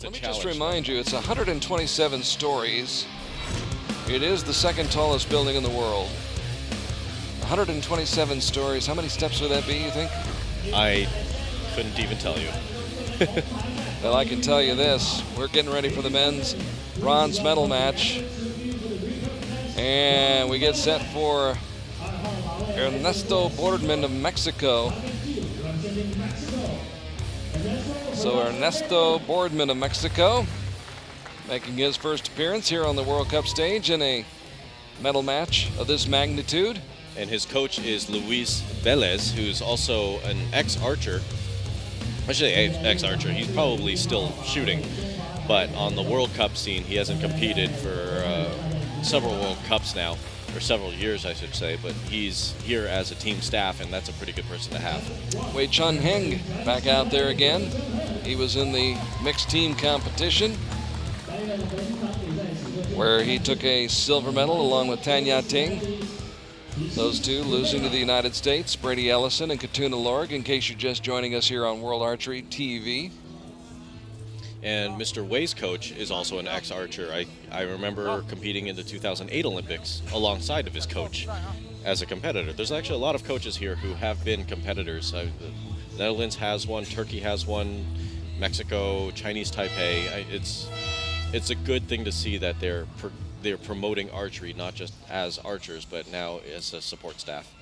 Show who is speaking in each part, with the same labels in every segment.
Speaker 1: Let me
Speaker 2: challenge.
Speaker 1: just remind you, it's 127 stories. It is the second tallest building in the world. 127 stories. How many steps would that be, you think?
Speaker 2: I couldn't even tell you.
Speaker 1: Well, I can tell you this. We're getting ready for the men's bronze medal match. And we get set for Ernesto Boardman of Mexico. So Ernesto Boardman of Mexico making his first appearance here on the World Cup stage in a medal match of this magnitude.
Speaker 2: And his coach is Luis Velez, who's also an ex-archer. I should say ex-archer. He's probably still shooting. But on the World Cup scene, he hasn't competed for several World Cups now, or several years, I should say. But he's here as a team staff, and that's a pretty good person to have.
Speaker 1: Chun-Heng back out there again. He was in the mixed team competition, where he took a silver medal along with Tanya Ting. Those two losing to the United States, Brady Ellison and Katuna Lorg, in case you're just joining us here on World Archery TV.
Speaker 2: And Mr. Wei's coach is also an ex-archer. I remember competing in the 2008 Olympics alongside of his coach as a competitor. There's actually a lot of coaches here who have been competitors. The Netherlands has one, Turkey has one, Mexico, Chinese Taipei. It's a good thing to see that they're promoting archery, not just as archers, but now as a support staff.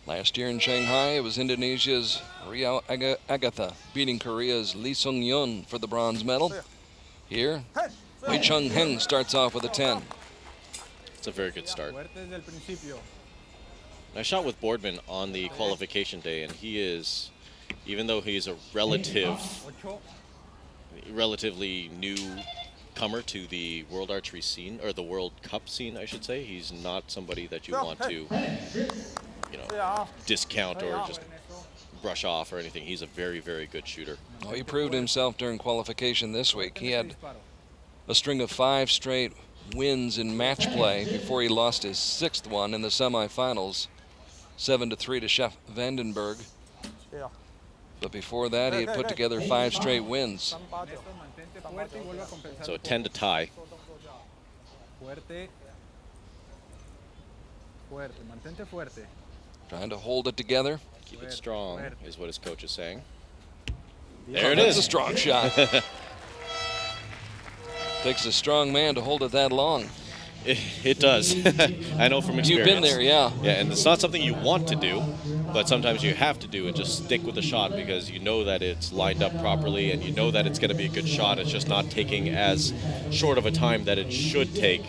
Speaker 1: Last year in Shanghai, it was Indonesia's Rio Agatha beating Korea's Lee Sung-yeon for the bronze medal. Here, Chun-Heng starts off with a 10.
Speaker 2: It's a very good start. I shot with Boardman on the qualification day, and he is, even though he's a relatively new comer to the World Archery scene, or the World Cup scene, I should say, he's not somebody that you want to, discount or just brush off or anything. He's a very, very good shooter.
Speaker 1: Well, he proved himself during qualification this week. He had a string of 5 straight wins in match play before he lost his 6th one in the semifinals, 7-3 to Chef Vandenberg. But before that, he had put together 5 straight wins.
Speaker 2: So a 10 to tie.
Speaker 1: Trying to hold it together.
Speaker 2: Keep it strong is what his coach is saying.
Speaker 1: There it is. That's a strong shot. Takes a strong man to hold it that long.
Speaker 2: It does. I know from experience.
Speaker 1: You've been there, yeah.
Speaker 2: Yeah, and it's not something you want to do, but sometimes you have to do and just stick with the shot because you know that it's lined up properly and you know that it's going to be a good shot. It's just not taking as short of a time that it should take.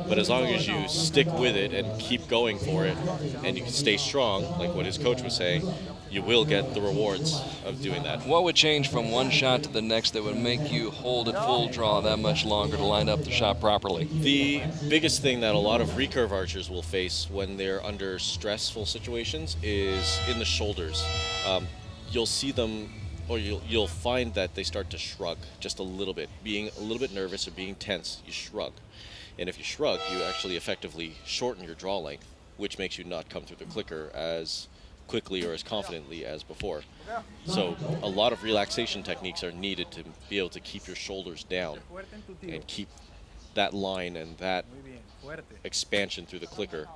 Speaker 2: But as long as you stick with it and keep going for it and you can stay strong, like what his coach was saying, you will get the rewards of doing that.
Speaker 1: What would change from one shot to the next that would make you hold it full draw that much longer to line up the shot properly?
Speaker 2: The biggest thing that a lot of recurve archers will face when they're under stressful situations is in the shoulders. You'll see them, or you'll find that they start to shrug just a little bit. Being a little bit nervous or being tense, you shrug. And if you shrug, you actually effectively shorten your draw length, which makes you not come through the clicker as quickly or as confidently as before. So a lot of relaxation techniques are needed to be able to keep your shoulders down and keep that line and that expansion through the clicker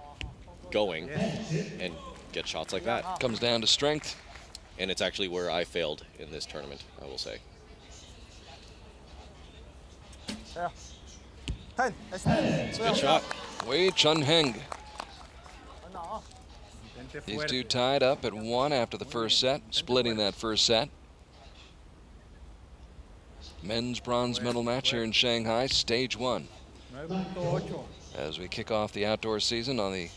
Speaker 2: going and get shots like that.
Speaker 1: Comes down to strength.
Speaker 2: And it's actually where I failed in this tournament, I will say. It's a good shot.
Speaker 1: Chun-Heng. These two tied up at 1 after the first set, splitting that first set. Men's bronze medal match here in Shanghai, stage 1. As we kick off the outdoor season on the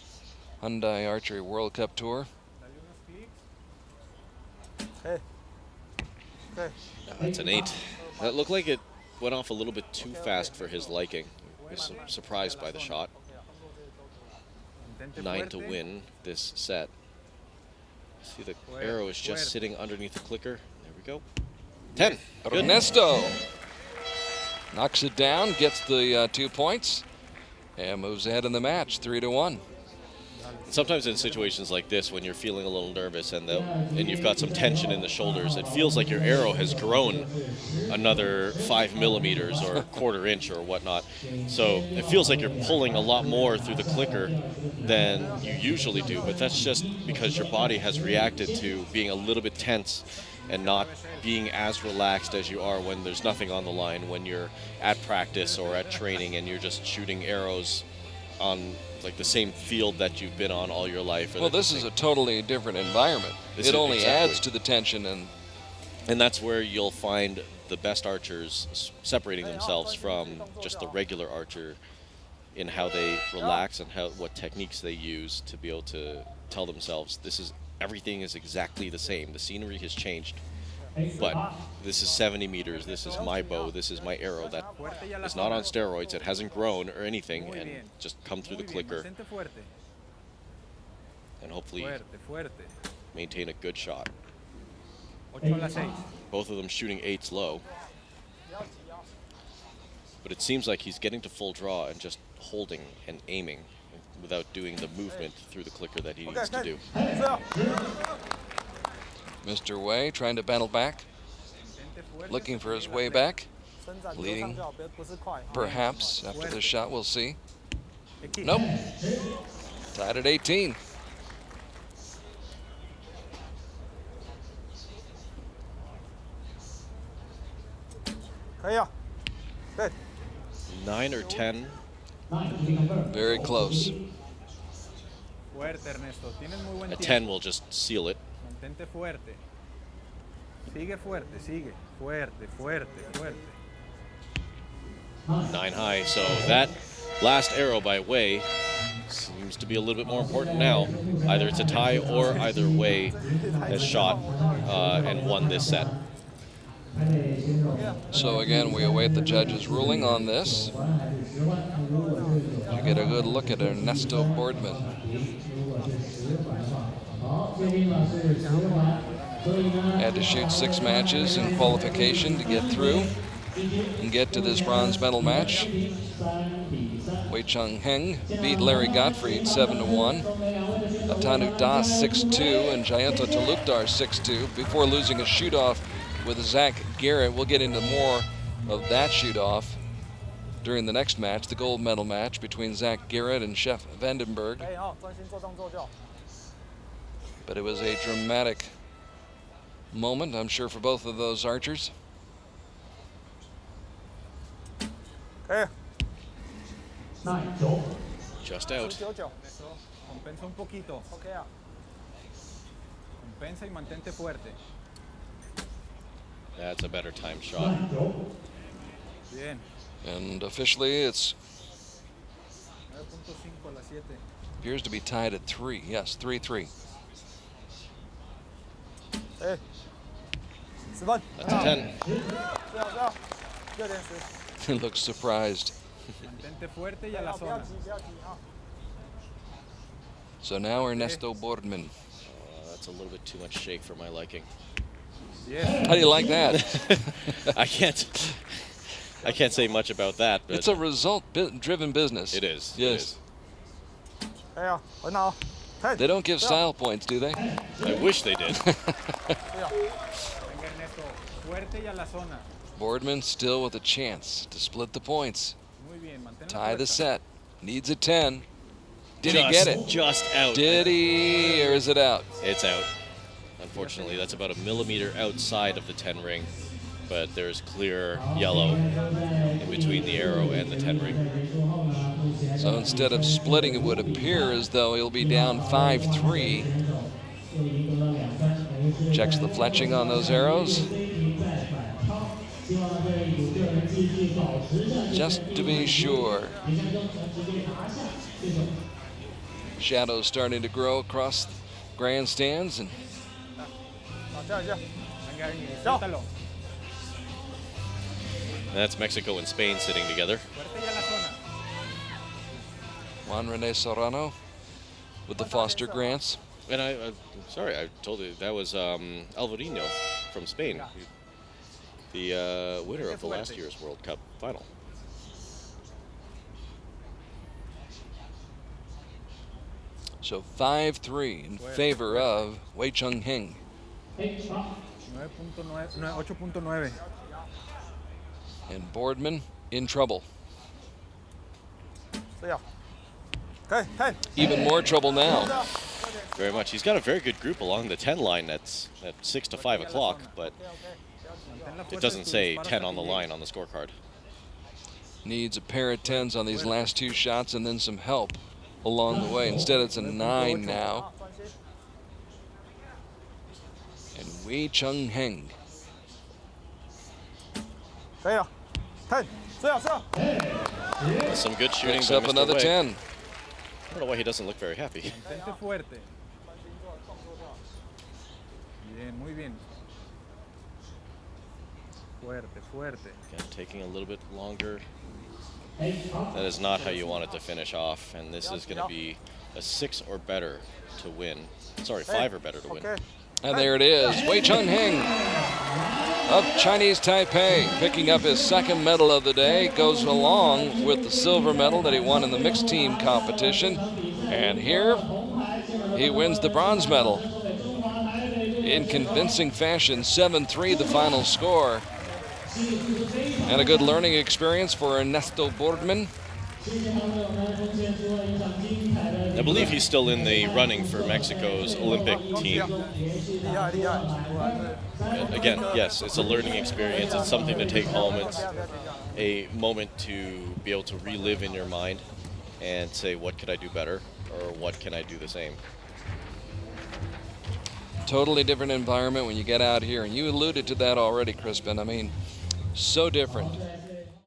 Speaker 1: Hyundai Archery World Cup Tour.
Speaker 2: That's an 8. That looked like it went off a little bit too fast for his liking. I was surprised by the shot. 9 to win this set. See, the arrow is just sitting underneath the clicker. There we go. 10. Good.
Speaker 1: Ernesto knocks it down, gets the 2 points, and moves ahead in the match, 3-1.
Speaker 2: sometimes in situations like this, when you're feeling a little nervous and you've got some tension in the shoulders, it feels like your arrow has grown another 5 millimeters or a quarter inch or whatnot. So it feels like you're pulling a lot more through the clicker than you usually do, but that's just because your body has reacted to being a little bit tense and not being as relaxed as you are when there's nothing on the line, when you're at practice or at training and you're just shooting arrows on like the same field that you've been on all your life.
Speaker 1: Well, this is a totally different environment. It only adds to the tension,
Speaker 2: and that's where you'll find the best archers separating themselves from just the regular archer in how they relax and what techniques they use to be able to tell themselves everything is exactly the same. The scenery has changed, but this is 70 meters. This is my bow. This is my arrow that is not on steroids. It hasn't grown or anything, and just come through the clicker and hopefully maintain a good shot. Both of them shooting 8s low. But it seems like he's getting to full draw and just holding and aiming without doing the movement through the clicker that he needs to do.
Speaker 1: Mr. Wei trying to battle back, looking for his way back, leading perhaps after this shot, we'll see. Nope, tied at 18.
Speaker 3: Good.
Speaker 2: 9 or 10.
Speaker 1: Very close.
Speaker 2: A 10 will just seal it.
Speaker 3: Mantente fuerte. Sigue fuerte, sigue. Fuerte, fuerte, fuerte.
Speaker 2: 9 high. So that last arrow by Wei seems to be a little bit more important now. Either it's a tie or either Wei has shot and won this set.
Speaker 1: So again, we await the judge's ruling on this. You get a good look at Ernesto Boardman. Had to shoot 6 matches in qualification to get through and get to this bronze medal match. Chun-Heng beat Larry Gottfried 7-1. Atanu Das 6-2 and Jayanta Talukdar 6-2 before losing a shoot-off with Zach Garrett. We'll get into more of that shoot-off during the next match, the gold medal match between Zach Garrett and Chef Vandenberg. But it was a dramatic moment, I'm sure, for both of those archers.
Speaker 2: Just out.
Speaker 3: Compensa un poquito. Compensa y mantente fuerte.
Speaker 2: That's a better time shot.
Speaker 3: Bien.
Speaker 1: And officially, it's
Speaker 3: 9.5 a la 7.
Speaker 1: appears to be tied at 3. Yes, 3-3.
Speaker 2: That's a 10.
Speaker 1: He looks surprised.
Speaker 3: Mantente fuerte y a la zona.
Speaker 1: So now Ernesto Boardman.
Speaker 2: That's a little bit too much shake for my liking.
Speaker 1: How do you like that?
Speaker 2: I can't say much about that. But
Speaker 1: it's a result-driven business.
Speaker 2: It is.
Speaker 1: Yes.
Speaker 2: It is.
Speaker 1: They don't give style points, do they?
Speaker 2: I wish they did.
Speaker 1: Boardman still with a chance to split the points. Tie the set. Needs a 10. Did he get it?
Speaker 2: Just out.
Speaker 1: Did he, or is it out?
Speaker 2: It's out. Unfortunately, that's about a millimeter outside of the 10 ring, but there's clear yellow in between the arrow and the 10 ring.
Speaker 1: So instead of splitting, it would appear as though he'll be down 5-3. Checks the fletching on those arrows. Just to be sure. Shadows starting to grow across the grandstands, and
Speaker 2: that's Mexico and Spain sitting together.
Speaker 1: Juan Rene Serrano with the Foster Grants.
Speaker 2: And sorry, I told you that was Alvarino from Spain, the winner of the last year's World Cup final.
Speaker 1: So 5-3 in favor of Chun-Heng.
Speaker 3: 8.9.
Speaker 1: And Boardman in trouble. Even more trouble now.
Speaker 2: Very much. He's got a very good group along the 10 line that's at 6 to 5 o'clock, but it doesn't say 10 on the line on the scorecard.
Speaker 1: Needs a pair of 10s on these last 2 shots and then some help along the way. Instead, it's a 9 now. And Chun-Heng.
Speaker 2: Some good shooting
Speaker 1: Picks
Speaker 2: by
Speaker 1: up
Speaker 2: Mr.
Speaker 1: another
Speaker 2: Wei.
Speaker 1: 10.
Speaker 2: I don't know why he doesn't look very happy.
Speaker 3: Intente fuerte. Bien, muy bien. Fuerte, fuerte.
Speaker 2: Again, taking a little bit longer. That is not how you want it to finish off, and this is going to be a 6 or better to win. Sorry, 5 or better to win.
Speaker 1: And there it is, Chun-Heng of Chinese Taipei, picking up his 2nd medal of the day. Goes along with the silver medal that he won in the mixed team competition. And here, he wins the bronze medal in convincing fashion. 7-3 the final score. And a good learning experience for Ernesto Boardman.
Speaker 2: I believe he's still in the running for Mexico's Olympic team. Again, yes, it's a learning experience. It's something to take home. It's a moment to be able to relive in your mind and say, what could I do better, or what can I do the same?
Speaker 1: Totally different environment when you get out here, and you alluded to that already, Crispin. I mean, so different.